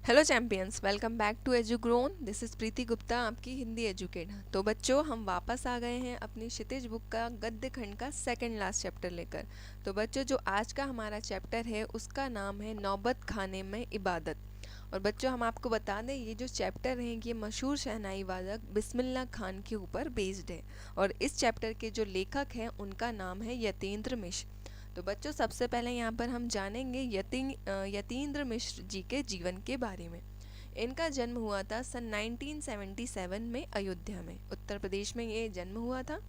Hello champions, welcome back to Edugrown. This is Preeti Gupta, आपकी Hindi educator. तो बच्चों, हम वापस आ गए हैं अपनी क्षितिज बुक का गद्य खंड का सेकंड लास्ट चैप्टर लेकर। तो बच्चों, जो आज का हमारा चैप्टर है उसका नाम है नौबत खाने में इबादत। और बच्चों, हम आपको बता दें, ये जो चैप्टर है ये मशहूर शहनाई वादक बिस्मिल्लाह खान के ऊपर बेस्ड है। और इस चैप्टर के जो लेखक हैं उनका नाम है यतीन्द्र मिश्र। तो बच्चों, सबसे पहले यहाँ पर हम जानेंगे यतीन्द्र मिश्र जी के जीवन के बारे में। इनका जन्म हुआ था सन 1977 में अयोध्या में, उत्तर प्रदेश में ये जन्म हुआ था।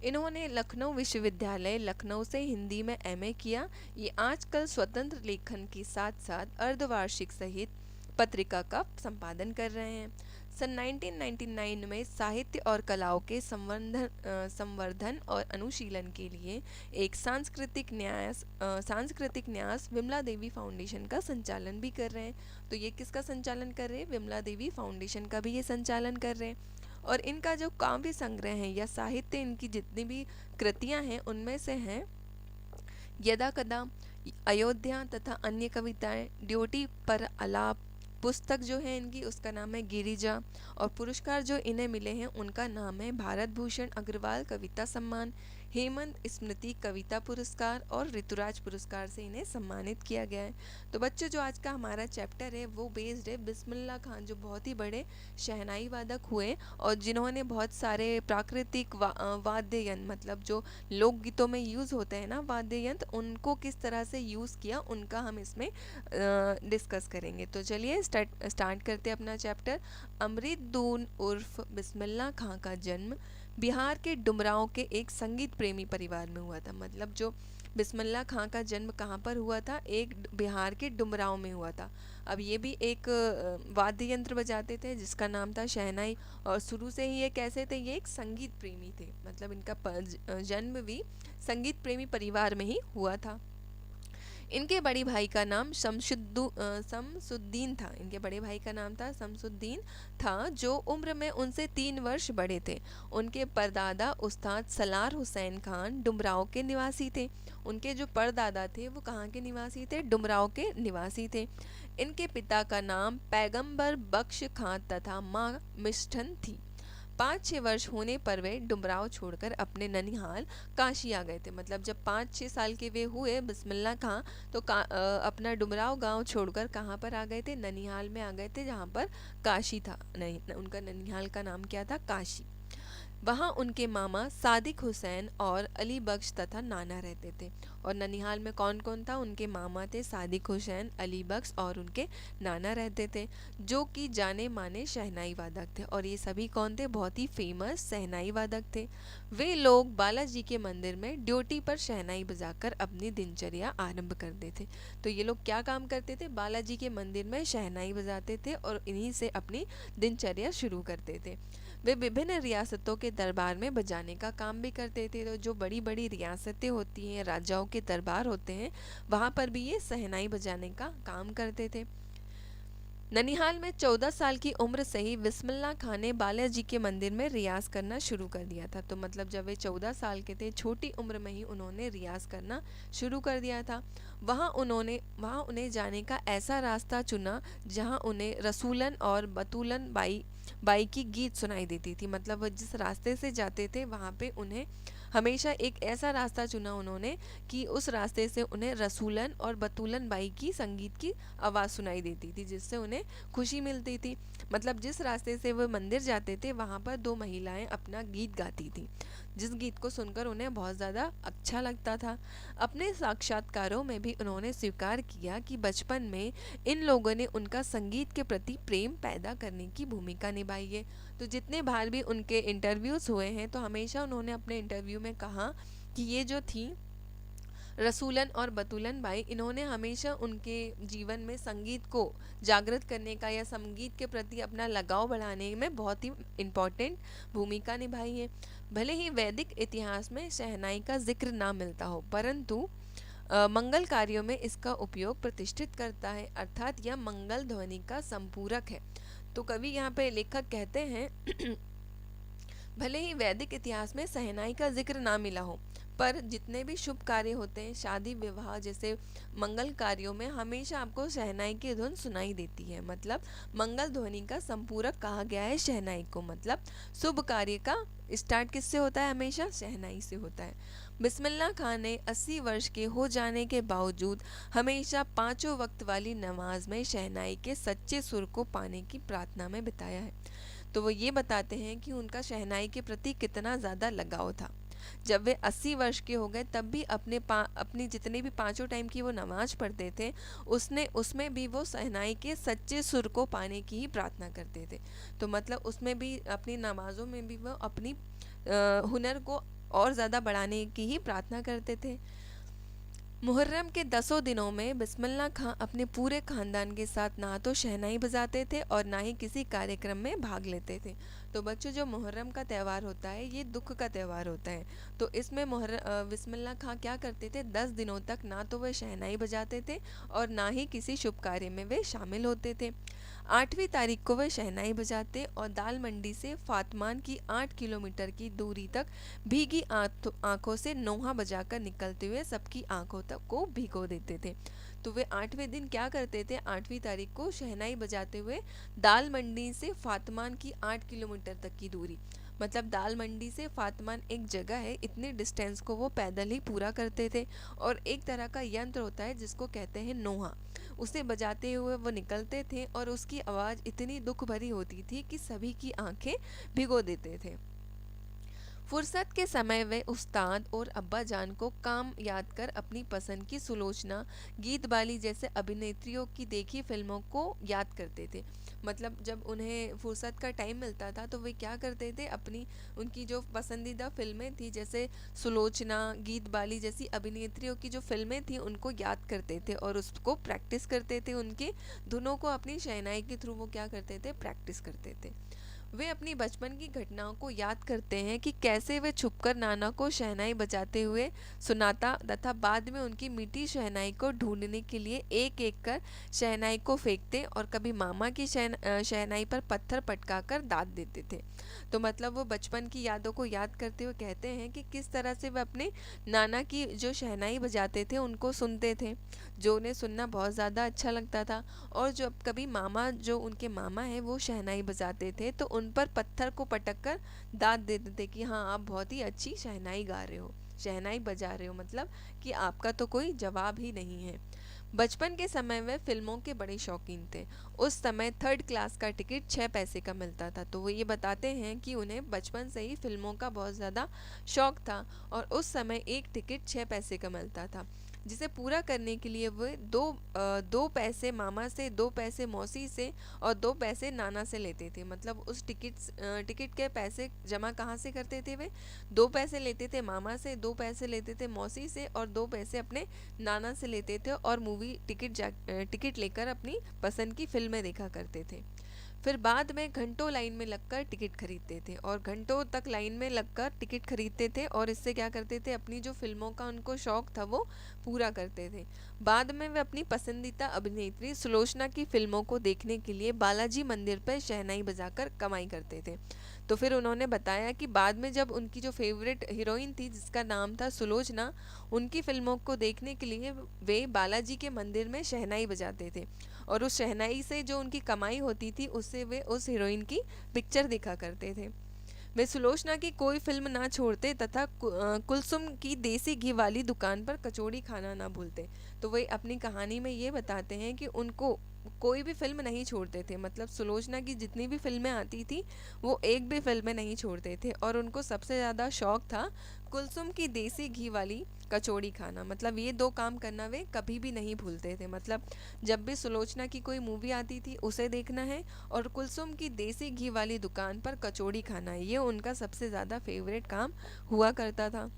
इन्होंने लखनऊ विश्वविद्यालय लखनऊ से हिंदी में एमए किया। ये आजकल स्वतंत्र लेखन के साथ साथ अर्धवार्षिक सहित पत्रिका का संपादन कर रहे हैं। सन 1999 में साहित्य और कलाओं के संवर्धन और अनुशीलन के लिए एक सांस्कृतिक न्यास विमला देवी फाउंडेशन का संचालन भी कर रहे हैं। तो ये किसका संचालन कर रहे हैं? विमला देवी फाउंडेशन का भी ये संचालन कर रहे हैं। और इनका जो काव्य संग्रह है या साहित्य, इनकी जितनी भी कृतियां हैं उनमें से हैं यदा कदा, अयोध्या तथा अन्य कविताएं, ड्यूटी पर आलाप। पुस्तक जो है इनकी उसका नाम है गिरिजा। और पुरस्कार जो इन्हें मिले हैं उनका नाम है भारत भूषण अग्रवाल कविता सम्मान, हेमंत स्मृति कविता पुरस्कार और ऋतुराज पुरस्कार से इन्हें सम्मानित किया गया है। तो बच्चों, जो आज का हमारा चैप्टर है वो बेस्ड है बिस्मिल्लाह खान, जो बहुत ही बड़े शहनाई वादक हुए और जिन्होंने बहुत सारे प्राकृतिक वाद्य यंत्र, मतलब जो लोकगीतों में यूज़ होते हैं ना वाद्य यंत्र, उनको किस तरह से यूज़ किया उनका हम इसमें डिस्कस करेंगे। तो चलिए स्टार्ट करते हैं अपना चैप्टर। अमृत दून उर्फ बिस्मिल्लाह खां का जन्म बिहार के डुमरांव के एक संगीत प्रेमी परिवार में हुआ था। मतलब जो बिस्मिल्लाह खां का जन्म कहाँ पर हुआ था? एक बिहार के डुमरांव में हुआ था। अब ये भी एक वाद्य यंत्र बजाते थे जिसका नाम था शहनाई। और शुरू से ही ये कैसे थे? ये एक संगीत प्रेमी थे, मतलब इनका जन्म भी संगीत प्रेमी परिवार में ही हुआ था। इनके बड़े भाई का नाम शमसुद्दीन था। इनके बड़े भाई का नाम था शमसुद्दीन था, जो उम्र में उनसे 3 वर्ष बड़े थे। उनके परदादा उस्ताद सलार हुसैन खान डुमराव के निवासी थे। उनके जो परदादा थे वो कहाँ के निवासी थे? डुमराव के निवासी थे। इनके पिता का नाम पैगंबर बख्श खां तथा माँ मिष्ठन थी। 5-6 वर्ष होने पर वे डुमराव छोड़कर अपने ननिहाल काशी आ गए थे। मतलब जब 5-6 साल के वे हुए बिस्मिल्लाह खां, तो अपना डुमराव गांव छोड़कर कहाँ पर आ गए थे? ननिहाल में आ गए थे, जहाँ पर काशी था। नहीं, उनका ननिहाल का नाम क्या था? काशी। वहाँ उनके मामा सादिक हुसैन और अली बख्श तथा नाना रहते थे। और ननिहाल में कौन कौन था? उनके मामा थे सादिक हुसैन, अली बख्श और उनके नाना रहते थे, जो कि जाने माने शहनाई वादक थे। और ये सभी कौन थे? बहुत ही फेमस शहनाई वादक थे। वे लोग बालाजी के मंदिर में ड्यूटी पर शहनाई बजाकर अपनी दिनचर्या आरंभ करते थे। तो ये लोग क्या काम करते थे? बालाजी के मंदिर में शहनाई बजाते थे और इन्हीं से अपनी दिनचर्या शुरू करते थे। वे विभिन्न रियासतों के दरबार में बजाने का काम भी करते थे। तो जो बड़ी बड़ी रियासतें होती हैं, राजाओं के दरबार होते हैं, वहाँ पर भी ये शहनाई बजाने का काम करते थे। ननिहाल में 14 साल की उम्र से ही बिस्मिल्लाह खां ने बालाजी के मंदिर में रियाज करना शुरू कर दिया था। तो मतलब जब वे 14 साल के थे, छोटी उम्र में ही उन्होंने रियाज करना शुरू कर दिया था। वहाँ उन्हें जाने का ऐसा रास्ता चुना जहाँ उन्हें रसूलन और बतूलन बाई की गीत सुनाई देती थी। मतलब वो जिस रास्ते से जाते थे वहाँ पे उन्हें हमेशा एक ऐसा रास्ता चुना उन्होंने कि उस रास्ते से उन्हें रसूलन और बतूलन बाई की संगीत की आवाज़ सुनाई देती थी, जिससे उन्हें खुशी मिलती थी। मतलब जिस रास्ते से वो मंदिर जाते थे वहाँ पर 2 महिलाएं अपना गीत गाती थी, जिस गीत को सुनकर उन्हें बहुत ज़्यादा अच्छा लगता था। अपने साक्षात्कारों में भी उन्होंने स्वीकार किया कि बचपन में इन लोगों ने उनका संगीत के प्रति प्रेम पैदा करने की भूमिका निभाई है। तो जितने बार भी उनके इंटरव्यूज़ हुए हैं, तो हमेशा उन्होंने अपने इंटरव्यू में कहा कि ये जो थी रसूलन और बतूलन बाई, इन्होंने हमेशा उनके जीवन में संगीत को जागृत करने का या संगीत के प्रति अपना लगाव बढ़ाने में बहुत ही इम्पोर्टेंट भूमिका निभाई है। भले ही वैदिक इतिहास में शहनाई का जिक्र ना मिलता हो, परंतु मंगल कार्यों में इसका उपयोग प्रतिष्ठित करता है, अर्थात यह मंगल ध्वनि का संपूरक है। तो कवि यहाँ पे लेखक कहते हैं भले ही वैदिक इतिहास में शहनाई का जिक्र ना मिला हो, पर जितने भी शुभ कार्य होते हैं, शादी विवाह जैसे मंगल कार्यों में हमेशा आपको शहनाई की धुन सुनाई देती है। मतलब मंगल ध्वनि का संपूरक कहा गया है शहनाई को। मतलब शुभ कार्य का स्टार्ट किससे होता है? हमेशा शहनाई से होता है। बिस्मिल्लाह खान ने 80 वर्ष के हो जाने के बावजूद हमेशा पांचों वक्त वाली नमाज में शहनाई के सच्चे सुर को पाने की प्रार्थना में बिताया है। तो वो ये बताते हैं कि उनका शहनाई के प्रति कितना ज़्यादा लगाव था। जब वे 80 वर्ष के हो गए तब भी अपनी जितने भी पांचों टाइम की वो नमाज पढ़ते थे, उसने उसमें भी वो शहनाई के सच्चे सुर को पाने की ही प्रार्थना करते थे। तो मतलब उसमें भी अपनी नमाजों में भी वो अपनी हुनर को और ज़्यादा बढ़ाने की ही प्रार्थना करते थे। मुहर्रम के 10 दिनों में बिस्मिल्लाह खां अपने पूरे खानदान के साथ ना तो शहनाई बजाते थे और ना ही किसी कार्यक्रम में भाग लेते थे। तो बच्चों, जो मुहर्रम का त्यौहार होता है ये दुख का त्यौहार होता है। तो इसमें बिस्मिल्लाह खां क्या करते थे, 10 दिनों तक ना तो वे शहनाई बजाते थे और ना ही किसी शुभ कार्य में वे शामिल होते थे। 8वीं तारीख को वे शहनाई बजाते और दाल मंडी से फातमान की 8 किलोमीटर की दूरी तक भीगी आंखों से नोहा बजाकर निकलते हुए सबकी आंखों तक को भिगो देते थे। तो वे 8वें दिन क्या करते थे, 8वीं तारीख को शहनाई बजाते हुए दाल मंडी से फातमान की 8 किलोमीटर तक की दूरी, मतलब दाल मंडी से फातमान एक जगह है, इतने डिस्टेंस को वो पैदल ही पूरा करते थे। और एक तरह का यंत्र होता है जिसको कहते हैं नोहा, उसे बजाते हुए वो निकलते थे और उसकी आवाज़ इतनी दुख भरी होती थी कि सभी की आंखें भिगो देते थे। फुर्सत के समय वे उस्ताद और अब्बा जान को काम याद कर अपनी पसंद की सुलोचना, गीत बाली जैसे अभिनेत्रियों की देखी फिल्मों को याद करते थे। मतलब जब उन्हें फुर्सत का टाइम मिलता था तो वे क्या करते थे, अपनी उनकी जो पसंदीदा फिल्में थी जैसे सुलोचना, गीत बाली जैसी अभिनेत्रियों की जो फिल्में थी उनको याद करते थे और उसको प्रैक्टिस करते थे। उनके धुनों को अपनी शहनाई के थ्रू वो क्या करते थे, प्रैक्टिस करते थे। वे अपनी बचपन की घटनाओं को याद करते हैं कि कैसे वे छुपकर नाना को शहनाई बजाते हुए सुनाता तथा बाद में उनकी मीठी शहनाई को ढूंढने के लिए एक एक कर शहनाई को फेंकते और कभी मामा की शहनाई पर पत्थर पटकाकर दाद देते थे। तो मतलब वो बचपन की यादों को याद करते हुए कहते हैं कि किस तरह से वे अपने नाना की जो शहनाई बजाते थे उनको सुनते थे, जो उन्हें सुनना बहुत ज़्यादा अच्छा लगता था। और जब कभी मामा, जो उनके मामा हैं, वो शहनाई बजाते थे तो उन पर पत्थर को पटक कर दाद देते थे कि हाँ, आप बहुत ही अच्छी शहनाई गा रहे हो, शहनाई बजा रहे हो, मतलब कि आपका तो कोई जवाब ही नहीं है। बचपन के समय में फिल्मों के बड़े शौकीन थे। उस समय 3rd क्लास का टिकट 6 पैसे का मिलता था। तो वो ये बताते हैं कि उन्हें बचपन से ही फिल्मों का बहुत ज़्यादा शौक था और उस समय एक टिकट 6 पैसे का मिलता था, जिसे पूरा करने के लिए वे दो पैसे मामा से, 2 पैसे मौसी से और 2 पैसे नाना से लेते थे। मतलब उस टिकट के पैसे जमा कहाँ से करते थे वे, 2 पैसे लेते थे मामा से, 2 पैसे लेते थे मौसी से और 2 पैसे अपने नाना से लेते थे और मूवी टिकट लेकर अपनी पसंद की फिल्में देखा करते थे। फिर बाद में घंटों लाइन में लगकर टिकट खरीदते थे और घंटों तक लाइन में लगकर टिकट खरीदते थे और इससे क्या करते थे, अपनी जो फिल्मों का उनको शौक था वो पूरा करते थे। बाद में वे अपनी पसंदीदा अभिनेत्री सुलोचना की फिल्मों को देखने के लिए बालाजी मंदिर पर शहनाई बजाकर कमाई करते थे। तो फिर उन्होंने बताया कि बाद में जब उनकी जो फेवरेट हीरोइन थी जिसका नाम था सुलोचना, उनकी फिल्मों को देखने के लिए वे बालाजी के मंदिर में शहनाई बजाते थे और उस शहनाई से जो उनकी कमाई होती थी उससे वे उस हीरोइन की पिक्चर देखा करते थे। वे सुलोचना की कोई फिल्म ना छोड़ते तथा कुलसुम की देसी घी वाली दुकान पर कचौड़ी खाना ना भूलते। तो वे अपनी कहानी में ये बताते हैं कि उनको कोई भी फिल्म नहीं छोड़ते थे। मतलब सुलोचना की जितनी भी फिल्में आती थी वो एक भी फिल्में नहीं छोड़ते थे और उनको सबसे ज़्यादा शौक था कुलसुम की देसी घी वाली कचौड़ी खाना। मतलब ये 2 काम करना वे कभी भी नहीं भूलते थे। मतलब जब भी सुलोचना की कोई मूवी आती थी उसे देखना है और कुलसुम की देसी घी वाली दुकान पर कचौड़ी खाना है, ये उनका सबसे ज़्यादा फेवरेट काम हुआ करता था।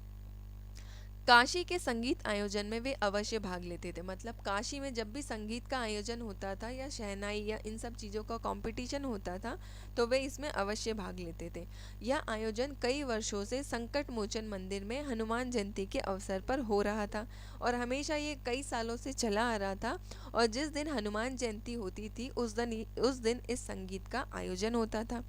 काशी के संगीत आयोजन में वे अवश्य भाग लेते थे। मतलब काशी में जब भी संगीत का आयोजन होता था या शहनाई या इन सब चीज़ों का कंपटीशन होता था तो वे इसमें अवश्य भाग लेते थे। यह आयोजन कई वर्षों से संकट मोचन मंदिर में हनुमान जयंती के अवसर पर हो रहा था और हमेशा ये कई सालों से चला आ रहा था और जिस दिन हनुमान जयंती होती थी उस दिन इस संगीत का आयोजन होता था।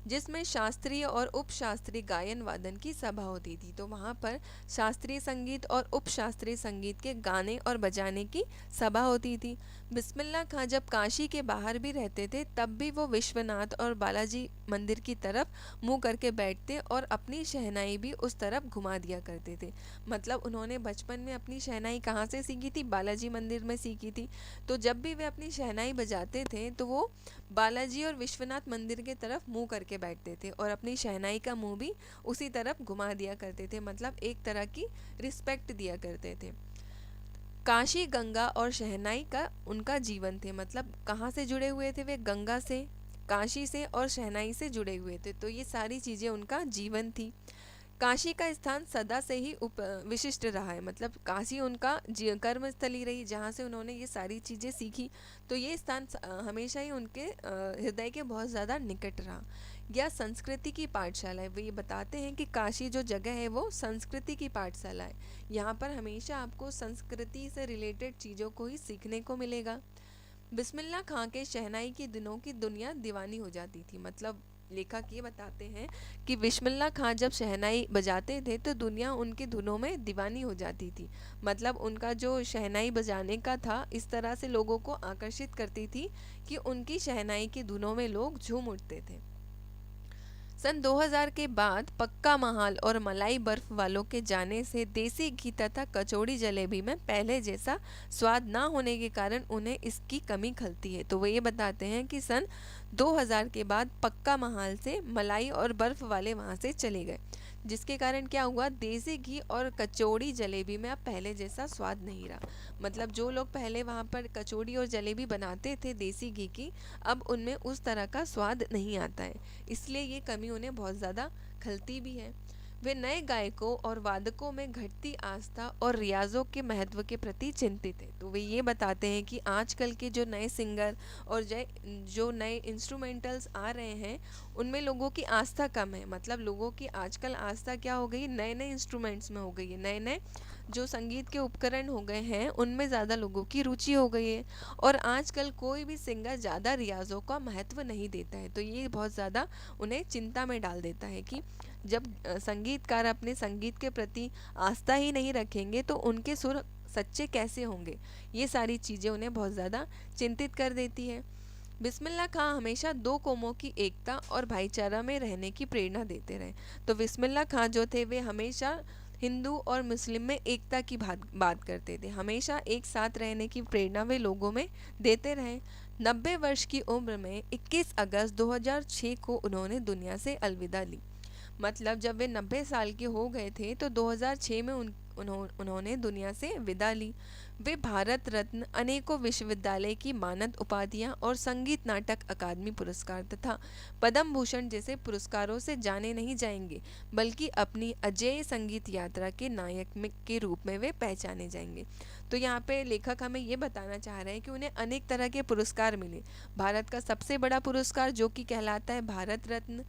जिसमें शास्त्रीय और उपशास्त्रीय गायन वादन की सभा होती थी। तो वहाँ पर शास्त्रीय संगीत और उपशास्त्रीय संगीत के गाने और बजाने की सभा होती थी। बिस्मिल्लाह खां जब काशी के बाहर भी रहते थे तब भी वो विश्वनाथ और बालाजी मंदिर की तरफ मुंह करके बैठते और अपनी शहनाई भी उस तरफ घुमा दिया करते थे। मतलब उन्होंने बचपन में अपनी शहनाई कहाँ से सीखी थी? बालाजी मंदिर में सीखी थी। तो जब भी वे अपनी शहनाई बजाते थे तो वो बालाजी और विश्वनाथ मंदिर के तरफ मुंह करके बैठते थे और अपनी शहनाई का मुंह भी उसी तरफ घुमा दिया करते थे। मतलब एक तरह की रिस्पेक्ट दिया करते थे। काशी, गंगा और शहनाई का उनका जीवन थे। मतलब कहाँ से जुड़े हुए थे वे? गंगा से, काशी से और शहनाई से जुड़े हुए थे। तो ये सारी चीज़ें उनका जीवन थी। काशी का स्थान सदा से ही विशिष्ट रहा है। मतलब काशी उनका कर्म स्थली रही जहाँ से उन्होंने ये सारी चीज़ें सीखी। तो ये स्थान हमेशा ही उनके हृदय के बहुत ज़्यादा निकट रहा। या संस्कृति की पाठशाला है। वो ये बताते हैं कि काशी जो जगह है वो संस्कृति की पाठशाला है। यहाँ पर हमेशा आपको संस्कृति से रिलेटेड चीज़ों को ही सीखने को मिलेगा। बिस्मिल्लाह खां के शहनाई के दिनों की दुनिया दीवानी हो जाती थी। मतलब लेखक ये बताते हैं कि बिस्मिल्लाह खां जब शहनाई बजाते थे तो दुनिया उनके धुनों में दीवानी हो जाती थी। मतलब उनका जो शहनाई बजाने का था इस तरह से लोगों को आकर्षित करती थी कि उनकी शहनाई के धुनों में लोग झूम उठते थे। सन 2000 के बाद पक्का महाल और मलाई बर्फ वालों के जाने से देसी घी तथा कचौड़ी जलेबी में पहले जैसा स्वाद ना होने के कारण उन्हें इसकी कमी खलती है। तो वो ये बताते हैं कि सन 2000 के बाद पक्का महाल से मलाई और बर्फ वाले वहाँ से चले गए, जिसके कारण क्या हुआ? देसी घी और कचौड़ी जलेबी में अब पहले जैसा स्वाद नहीं रहा। मतलब जो लोग पहले वहाँ पर कचौड़ी और जलेबी बनाते थे देसी घी की, अब उनमें उस तरह का स्वाद नहीं आता है। इसलिए ये कमी उन्हें बहुत ज़्यादा खलती भी है। वे नए गायकों और वादकों में घटती आस्था और रियाजों के महत्व के प्रति चिंतित है। तो वे ये बताते हैं कि आजकल के जो नए सिंगर और जो नए इंस्ट्रूमेंटल्स आ रहे हैं उनमें लोगों की आस्था कम है। मतलब लोगों की आजकल आस्था क्या हो गई? नए नए इंस्ट्रूमेंट्स में हो गई है। नए नए जो संगीत के उपकरण हो गए हैं उनमें ज़्यादा लोगों की रुचि हो गई है। और आजकल कोई भी सिंगर ज़्यादा रियाजों का महत्व नहीं देता है। तो ये बहुत ज़्यादा उन्हें चिंता में डाल देता है कि जब संगीतकार अपने संगीत के प्रति आस्था ही नहीं रखेंगे तो उनके सुर सच्चे कैसे होंगे? ये सारी चीज़ें उन्हें बहुत ज़्यादा चिंतित कर देती है। बिस्मिल्लाह खां हमेशा दो कौमों की एकता और भाईचारा में रहने की प्रेरणा देते रहे। तो बिस्मिल्लाह खां जो थे वे हमेशा हिंदू और मुस्लिम में एकता की बात करते थे। हमेशा एक साथ रहने की प्रेरणा वे लोगों में देते रहे। 90 वर्ष की उम्र में 21 अगस्त 2006 को उन्होंने दुनिया से अलविदा ली। मतलब जब वे 90 साल के हो गए थे तो 2006 में उन्होंने दुनिया से विदा ली। वे भारत रत्न, अनेकों विश्वविद्यालय की मानद उपाधियां और संगीत नाटक अकादमी पुरस्कार तथा पद्म भूषण जैसे पुरस्कारों से जाने नहीं जाएंगे, बल्कि अपनी अजेय संगीत यात्रा के नायक के रूप में वे पहचाने जाएंगे। तो यहाँ पे लेखक हमें ये बताना चाह रहे हैं कि उन्हें अनेक तरह के पुरस्कार मिले। भारत का सबसे बड़ा पुरस्कार जो कि कहलाता है भारत रत्न,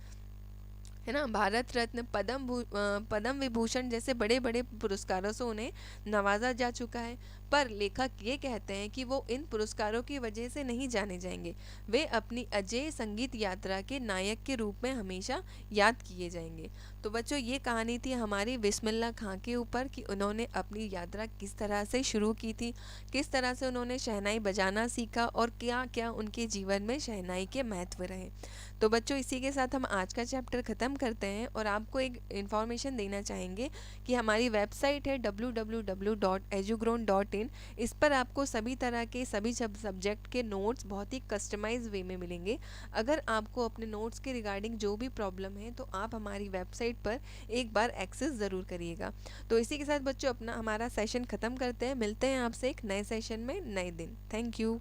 है ना, भारत रत्न, पद्म विभूषण जैसे बड़े बड़े पुरस्कारों से उन्हें नवाजा जा चुका है। पर लेखक ये कहते हैं कि वो इन पुरस्कारों की वजह से नहीं जाने जाएंगे, वे अपनी अजेय संगीत यात्रा के नायक के रूप में हमेशा याद किए जाएंगे। तो बच्चों ये कहानी थी हमारी बिस्मिल्लाह खां के ऊपर कि उन्होंने अपनी यात्रा किस तरह से शुरू की थी, किस तरह से उन्होंने शहनाई बजाना सीखा और क्या क्या उनके जीवन में शहनाई के महत्व रहे। तो बच्चों इसी के साथ हम आज का चैप्टर ख़त्म करते हैं और आपको एक इन्फॉर्मेशन देना चाहेंगे कि हमारी वेबसाइट है www.edugrown.in। इस पर आपको सभी तरह के सभी सब्जेक्ट के नोट्स बहुत ही कस्टमाइज वे में मिलेंगे। अगर आपको अपने नोट्स के रिगार्डिंग जो भी प्रॉब्लम है तो आप हमारी वेबसाइट पर एक बार एक्सेस ज़रूर करिएगा। तो इसी के साथ बच्चों हमारा सेशन ख़त्म करते हैं। मिलते हैं आपसे एक नए सेशन में नए दिन। Thank you.